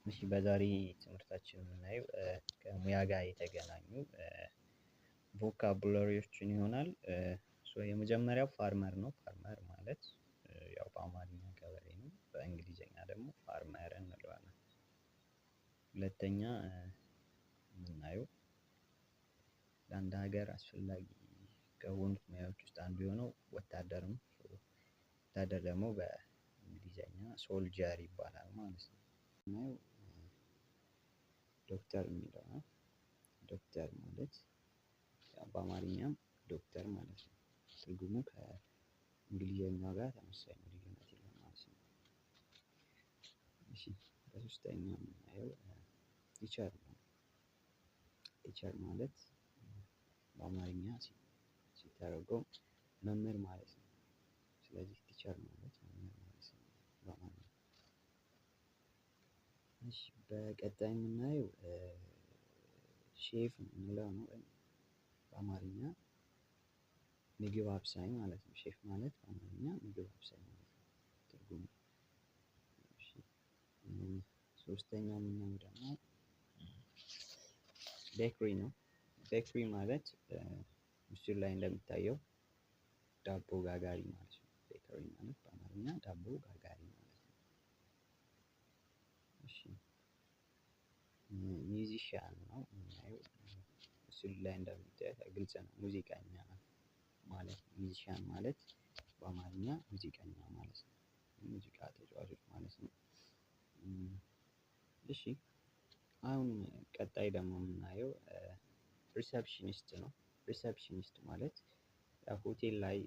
እሺ በዛሬ ትምህርታችን የምናየው ከሙያ ጋር የተገናኙ ቮካቡላሪዎችን ይሆናል። የመጀመሪያው ፋርመር ነው። ፋርመር ማለት ያው በአማርኛ ገበሬ ነው፣ በእንግሊዝኛ ደግሞ ፋርመር እንለዋለን። ሁለተኛ የምናየው ለአንድ ሀገር አስፈላጊ ከሆኑት ሙያዎች ውስጥ አንዱ የሆነው ወታደር ነው። ወታደር ደግሞ በእንግሊዝኛ ሶልጀር ይባላል ማለት ነው። ዶክተር የሚለው ነው። ዶክተር ማለት በአማርኛም ዶክተር ማለት ነው። ትርጉሙ ከእንግሊዝኛው ጋር ተመሳሳይ ነው፣ ልዩነት የለውም ማለት ነው። እሺ በሶስተኛ የምናየው ቲቸር ነው። ቲቸር ማለት በአማርኛ ሲተረጎም መምህር ማለት ነው። ስለዚህ ቲቸር ማለት መምህር ማለት ነው በአማርኛ። እሺ በቀጣይ የምናየው ሼፍ የምንለው ነው። በአማርኛ ምግብ አብሳይ ማለት ነው። ሼፍ ማለት በአማርኛ ምግብ አብሳይ ማለት ነው ትርጉሙ። ሶስተኛው የምናየው ደግሞ ቤክሪ ነው። ቤክሪ ማለት ምስሉ ላይ እንደሚታየው ዳቦ ጋጋሪ ማለት ነው። ቤከሪ ማለት በአማርኛ ዳቦ ጋጋሪ ማለት ነው። እሺ ሚውዚሻን ነው የምናየው። ምስሉ ላይ እንደምታዩት ግልጽ ነው፣ ሙዚቀኛ ማለት ነው። ሚውዚሻን ማለት በአማርኛ ሙዚቀኛ ማለት ነው። ሙዚቃ ተጫዋቾች ማለት ነው። እሺ አሁን ቀጣይ ደግሞ የምናየው ሪሰፕሽኒስት ነው። ሪሰፕሽኒስት ማለት ሆቴል ላይ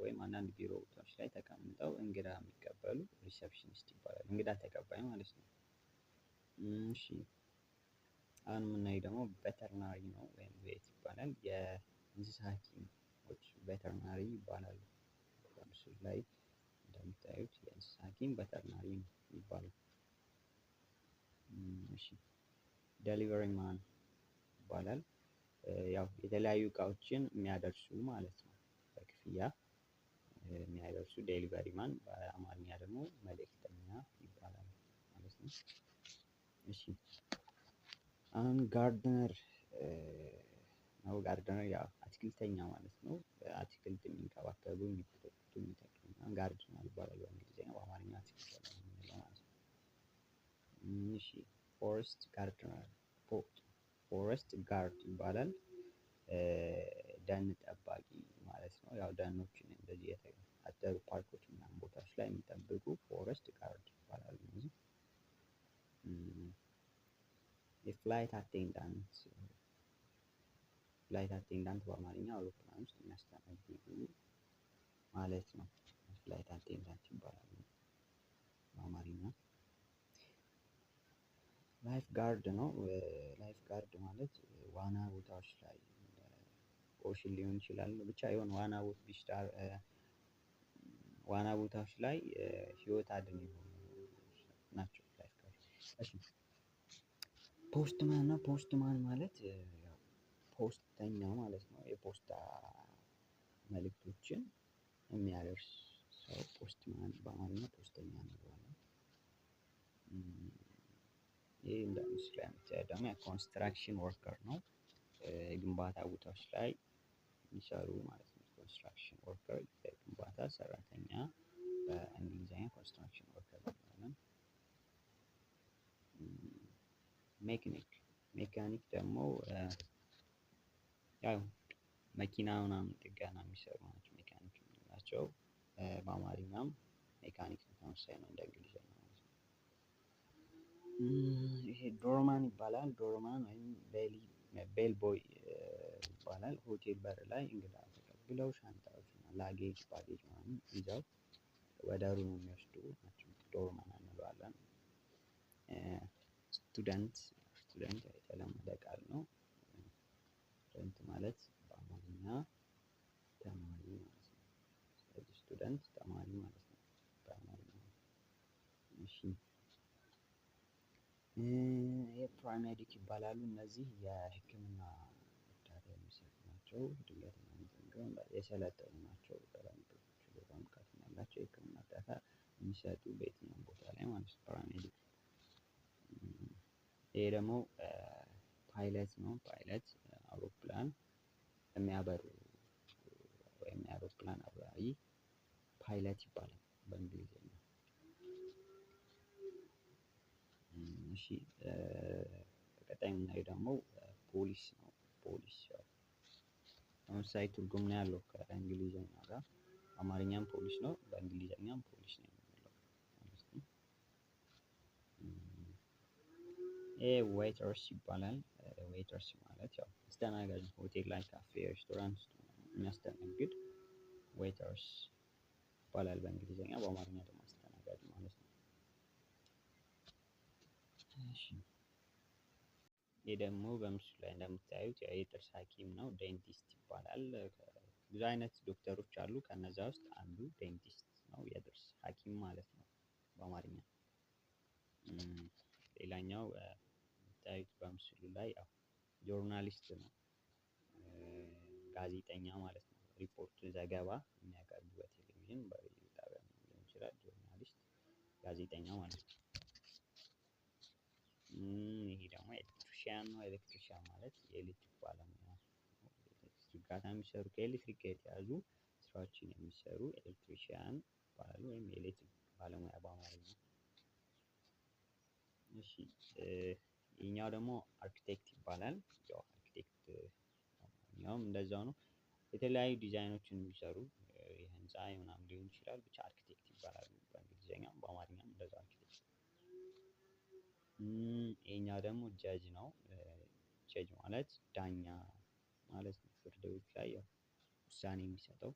ወይም አንዳንድ ቢሮ ቦታዎች ላይ ተቀምጠው እንግዳ የሚቀበሉ ሪሰፕሽኒስት ይባላል። እንግዳ ተቀባይ ማለት ነው። እሺ አሁን የምናየው ደግሞ ቬተርናሪ ነው ወይም ቬት ይባላል። የእንስሳ ሐኪሞች ቬተርናሪ ይባላሉ። በምስሉ ላይ እንደምታዩት የእንስሳ ሐኪም ቬተርናሪ ነው የሚባለው። እሺ ዴሊቨሪ ማን ይባላል። ያው የተለያዩ እቃዎችን የሚያደርሱ ማለት ነው። በክፍያ የሚያደርሱ ዴሊቨሪ ማን፣ በአማርኛ ደግሞ መልእክተኛ ይባላል ማለት ነው። እሺ አሁን ጋርደነር ነው። ጋርደነር ያው አትክልተኛ ማለት ነው። አትክልት የሚንከባከቡ፣ የሚኮተኩቱ፣ የሚተክሉ ጋርደነር ይባላል በእንግሊዝኛ። በአማርኛ አትክልተኛ የምንለው ማለት ነው። እሺ ፎረስት ጋርደነር፣ ፎረስት ጋርድ ይባላል። ደን ጠባቂ ማለት ነው። ያው ደኖችን እንደዚህ የተከታተሉ ፓርኮች ምናምን ቦታዎች ላይ የሚጠብቁ ፎረስት ጋርድ ይባላሉ። የፍላይት አቴንዳንት፣ ፍላይት አቴንዳንት በአማርኛ አውሮፕላን ውስጥ የሚያስተናግዱ ማለት ነው። ፍላይት አቴንዳንት ይባላሉ በአማርኛ። ላይፍ ጋርድ ነው። ላይፍ ጋርድ ማለት ዋና ቦታዎች ላይ ኦሽን ሊሆን ይችላል፣ ብቻ የሆነ ዋና ቢች ዳር ዋና ቦታዎች ላይ ህይወት አድን የሆኑ ናቸው ላይፍ ጋርድ። እሺ ፖስትማን ነው። ፖስትማን ማለት ያው ፖስተኛ ማለት ነው። የፖስታ መልእክቶችን የሚያደርስ ሰው ፖስትማን በአማርኛ ፖስተኛ እንለዋለን። ይህ እንደ ምስሉ ላይ የምታዩት ደግሞ የኮንስትራክሽን ወርከር ነው። የግንባታ ቦታዎች ላይ የሚሰሩ ማለት ነው። ኮንስትራክሽን ወርከር የግንባታ ሰራተኛ፣ በእንግሊዝኛ ኮንስትራክሽን ወርከር እንለዋለን። ሜካኒክ፣ ሜካኒክ ደግሞ ያው መኪና ምናምን ጥገና የሚሰሩ ናቸው ሜካኒክ የምንላቸው። በአማርኛም ሜካኒክ ተመሳሳይ ነው እንደ እንግሊዝኛ ማለት ነው። ይሄ ዶርማን ይባላል። ዶርማን ወይም ቤል ቦይ ይባላል። ሆቴል በር ላይ እንግዳ ተቀብለው ሻንጣዎች እና ላጌጅ ባጌጅ ምናምን ይዘው ወደ ሩም የሚወስዱ ናቸው። ዶርማን እንለዋለን። ስቱደንት፣ ስቱደንት የተለመደ ቃል ነው። ስቱደንት ማለት በአማርኛ ተማሪ ማለት ነው። ስለዚህ ስቱደንት ተማሪ ማለት ነው በአማርኛ። እሺ ፓራሜዲክ ይባላሉ። እነዚህ የህክምና እርዳታ የሚሰጡ ናቸው። ድንገተኛ የሰለጠኑ ናቸው። በደንብ ችሎታም ብቃትም ያላቸው የህክምና እርዳታ የሚሰጡ በየትኛውም ቦታ ላይ ማለት ነው ፓራሜዲክ። ይሄ ደግሞ ፓይለት ነው። ፓይለት አውሮፕላን የሚያበሩ ወይም የአውሮፕላን አብራሪ ፓይለት ይባላል በእንግሊዝኛ። እሺ በቀጣይ የምናየው ደግሞ ፖሊስ ነው። ፖሊስ ተመሳሳይ ትርጉም ነው ያለው ከእንግሊዝኛ ጋር። አማርኛም ፖሊስ ነው፣ በእንግሊዝኛም ፖሊስ ነው የምንለው ማለት ነው። ይሄ ዌይተርስ ይባላል። ዌይተርስ ማለት ያው አስተናጋጅ ሆቴል ላይ፣ ካፌ፣ ሬስቶራንት የሚያስተናግድ ዌይተርስ ይባላል በእንግሊዝኛ። በአማርኛ ደግሞ አስተናጋጅ ማለት ነው። እሺ ይህ ደግሞ በምስሉ ላይ እንደምታዩት የጥርስ ሐኪም ነው። ዴንቲስት ይባላል። ብዙ አይነት ዶክተሮች አሉ። ከነዛ ውስጥ አንዱ ዴንቲስት ነው፣ የጥርስ ሐኪም ማለት ነው በአማርኛ። ሌላኛው የምታዩት በምስሉ ላይ ያው ጆርናሊስት ነው፣ ጋዜጠኛ ማለት ነው። ሪፖርት ዘገባ የሚያቀርቡ በቴሌቪዥን በሬዲዮ ጣቢያ ሊሆን ይችላል። ጆርናሊስት ጋዜጠኛ ማለት ነው። ይሄ ደግሞ ኤሌክትሪሽያን ነው። ኤሌክትሪሽያን ማለት የኤሌክትሪክ ባለሙያ፣ ኤሌክትሪክ ጋር የሚሰሩ ከኤሌክትሪክ ጋር የተያዙ ስራዎችን የሚሰሩ ኤሌክትሪሽያን ይባላሉ፣ ወይም የኤሌክትሪክ ባለሙያ በአማርኛ። እሺ ይሄኛው ደግሞ አርክቴክት ይባላል። ያው አርክቴክት ያውም እንደዛው ነው። የተለያዩ ዲዛይኖችን የሚሰሩ የህንፃ ምናምን ሊሆን ይችላል። ብቻ አርክቴክት ይባላሉ በእንግሊዝኛም በአማርኛም እንደዛው አርክቴክት። ይሄኛው ደግሞ ጀጅ ነው። ጀጅ ማለት ዳኛ ማለት ነው። ፍርድ ቤት ላይ ያው ውሳኔ የሚሰጠው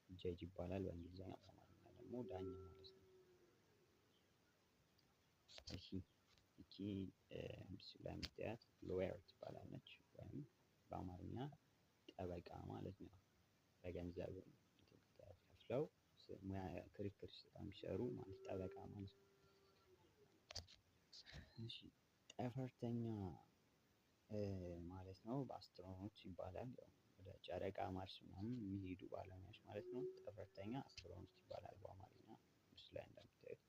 ጀጅ ይባላል በእንግሊዝኛ። በአማርኛ ደግሞ ዳኛ ማለት ነው። እሺ እቺ ምስሉ ላይ የምታያት ሎየር ትባላለች፣ ወይም በአማርኛ ጠበቃ ማለት ነው። በገንዘብ ከፍለው ሙያ ክርክር የሚሰሩ ማለት ጠበቃ ማለት ነው። እሺ ጠፈርተኛ ማለት ነው። በአስትሮኖት ይባላል። ያው ወደ ጨረቃ ማርስ ምናምን የሚሄዱ ባለሙያዎች ማለት ነው። ጠፈርተኛ አስትሮኖት ይባላል በአማርኛ ምስሉ ላይ እንደምታዩት።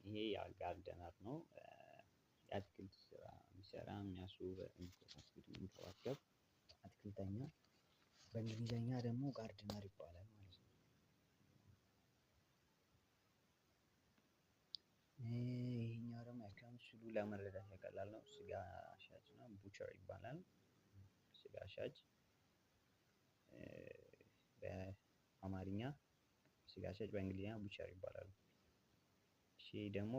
ይሄ ጋርደነር ነው። የአትክልት ስራ የሚሰራ፣ የሚያስውብ፣ የሚኮተኩት፣ የሚንከባከብ አትክልተኛ በእንግሊዝኛ ደግሞ ጋርደነር ይባላል ማለት ነው። ይሄኛው ደግሞ ከምስሉ ለመረዳት ቀላል ነው። ስጋ ሻጭ ነው። ቡቸር ይባላል። ስጋ ሻጭ በአማርኛ ስጋ ሻጭ፣ በእንግሊዝኛ ቡቸር ይባላሉ። እሺ ደግሞ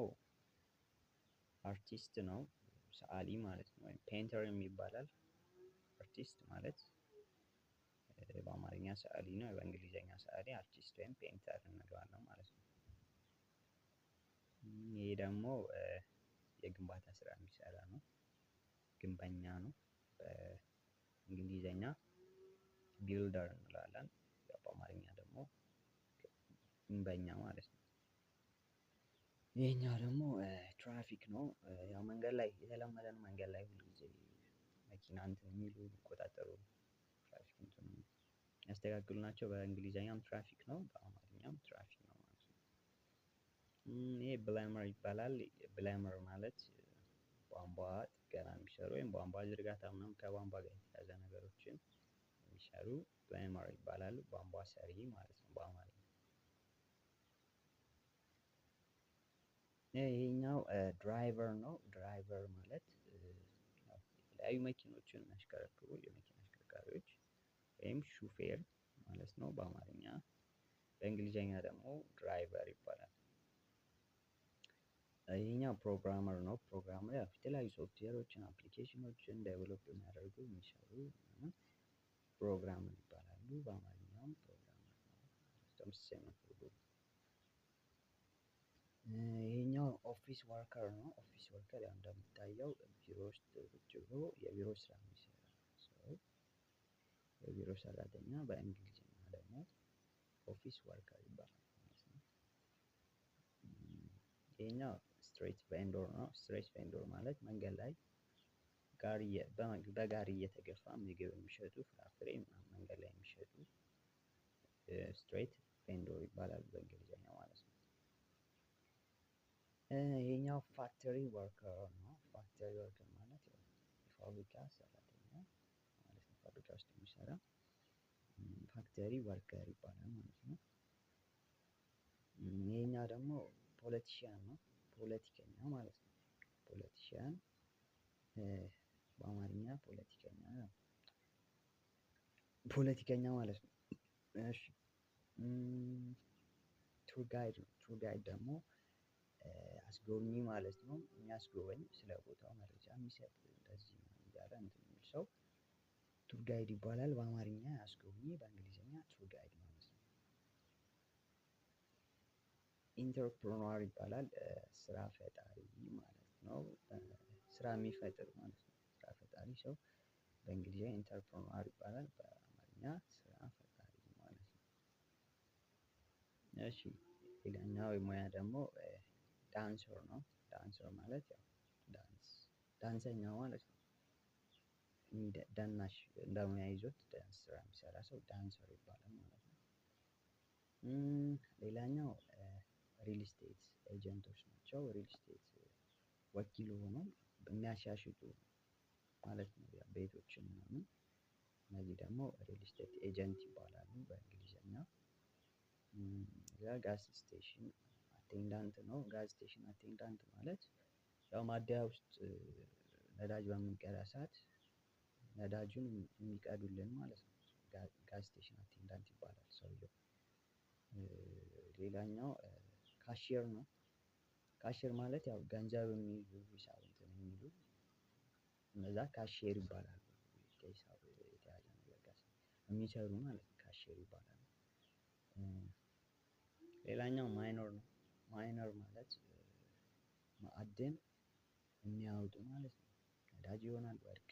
አርቲስት ነው። ሰዓሊ ማለት ነው፣ ወይም ፔንተር ይባላል። አርቲስት ማለት በአማርኛ ሰዓሊ ነው፣ በእንግሊዝኛ ሰዓሊ አርቲስት ወይም ፔንተር እንለዋለን ማለት ነው። ይሄ ደግሞ የግንባታ ስራ የሚሰራ ነው፣ ግንበኛ ነው። በእንግሊዝኛ ቢልደር እንላለን፣ በአማርኛ ደግሞ ግንበኛ ማለት ነው። ይሄኛው ደግሞ ትራፊክ ነው። ያው መንገድ ላይ የተለመደ ነው። መንገድ ላይ ሁሉ ጊዜ መኪና እንትን የሚሉ የሚቆጣጠሩ ትራፊክ እንትን የሚያስተካክሉ ናቸው። በእንግሊዝኛም ትራፊክ ነው፣ በአማርኛም ትራፊክ ነው ማለት ነው። ይሄ ብለመር ይባላል። ብለመር ማለት ቧንቧ ጥገና የሚሰሩ ወይም ቧንቧ ዝርጋታ ምናምን ከቧንቧ ጋር የተያዘ ነገሮችን የሚሰሩ ብለመር ይባላሉ። ቧንቧ ሰሪ ማለት ነው በአማርኛ። ይሄኛው ድራይቨር ነው። ድራይቨር ማለት የተለያዩ መኪኖችን የሚያሽከረክሩ የመኪና አሽከርካሪዎች ወይም ሹፌር ማለት ነው በአማርኛ። በእንግሊዝኛ ደግሞ ድራይቨር ይባላል። ይሄኛው ፕሮግራመር ነው። ፕሮግራመር ያው የተለያዩ ሶፍትዌሮችን አፕሊኬሽኖችን ዴቨሎፕ የሚያደርጉ የሚሰሩ ፕሮግራመር ይባላሉ። በአማርኛም ፕሮግራመር ነው። ተመሳሳይ ነው ትርጉሙ። ይሄኛው ኦፊስ ወርከር ነው። ኦፊስ ወርከር ያው እንደሚታየው ቢሮ ውስጥ ቁጭ ብሎ የቢሮ ስራ የሚሰራ ሰው የቢሮ ሰራተኛ፣ በእንግሊዝኛ ደግሞ ኦፊስ ወርከር ይባላል ማለት ነው። ይሄኛው ስትሬት ቬንዶር ነው። ስትሬት ቬንዶር ማለት መንገድ ላይ በጋሪ እየተገፋ ምግብ የሚሸጡ፣ ፍራፍሬ ምናምን መንገድ ላይ የሚሸጡ ስትሬት ቬንዶር ይባላል በእንግሊዝኛ ማለት ነው። ይሄኛው ፋክተሪ ወርከር ነው። ፋክተሪ ወርከር ማለት ያው የፋብሪካ ሰራተኛ ማለት ነው። ፋብሪካ ውስጥ የሚሰራ ፋክተሪ ወርከር ይባላል ማለት ነው። ይሄኛው ደግሞ ፖለቲሽያን ነው። ፖለቲከኛ ማለት ነው። ፖለቲሽያን በአማርኛ ፖለቲከኛ ነው። ፖለቲከኛ ማለት ነው። እሺ ቱር ጋይድ ነው። ቱር ጋይድ ደግሞ አስጎብኚ ማለት ነው። የሚያስጎበኝ ስለ ቦታው መረጃ የሚሰጥ እንደዚህ እያለ እንትን የሚል ሰው ቱር ጋይድ ይባላል። በአማርኛ አስጎብኚ፣ በእንግሊዝኛ ቱር ጋይድ ማለት ነው። ኢንተርፕረነር ይባላል። ስራ ፈጣሪ ማለት ነው። ስራ የሚፈጥር ማለት ነው። ስራ ፈጣሪ ሰው በእንግሊዝኛ ኢንተርፕረነር ይባላል። በአማርኛ ስራ ፈጣሪ ማለት ነው። እሺ ሌላኛው ሙያ ደግሞ ዳንሰር ነው። ዳንሰር ማለት ያው ዳንሰኛ ማለት ነው። ደናሽ እንደ ሙያ ይዞት ዳንስ ስራ የሚሰራ ሰው ዳንሰር ይባላል ማለት ነው። ሌላኛው ሪል ስቴት ኤጀንቶች ናቸው። ሪል ስቴት ወኪል ሆነው የሚያሻሽጡ ማለት ነው ቤቶችን ምናምን። እነዚህ ደግሞ ሪል ስቴት ኤጀንት ይባላሉ በእንግሊዝኛ። ጋዝ ስቴሽን አቴንዳንት ነው። ጋዝ ስቴሽን አቴንዳንት ማለት ያው ማደያ ውስጥ ነዳጅ በምንቀዳ ሰዓት ነዳጁን የሚቀዱልን ማለት ነው። ጋዝ ስቴሽን አቴንዳንት ይባላል ሰውየው። ሌላኛው ካሽየር ነው። ካሽየር ማለት ያው ገንዘብ የሚይዙ ሂሳብ እንትን የሚሉ እነዛ ካሽየር ይባላሉ። ከሂሳብ የተያያዘ ነገር ጋር የሚሰሩ ማለት ነው ካሽየር ይባላሉ። ሌላኛው ማይነር ነው። ማይነር ማለት ማዕድን የሚያወጡ ማለት ነው። ነዳጅ ይሆናል፣ ወርቅ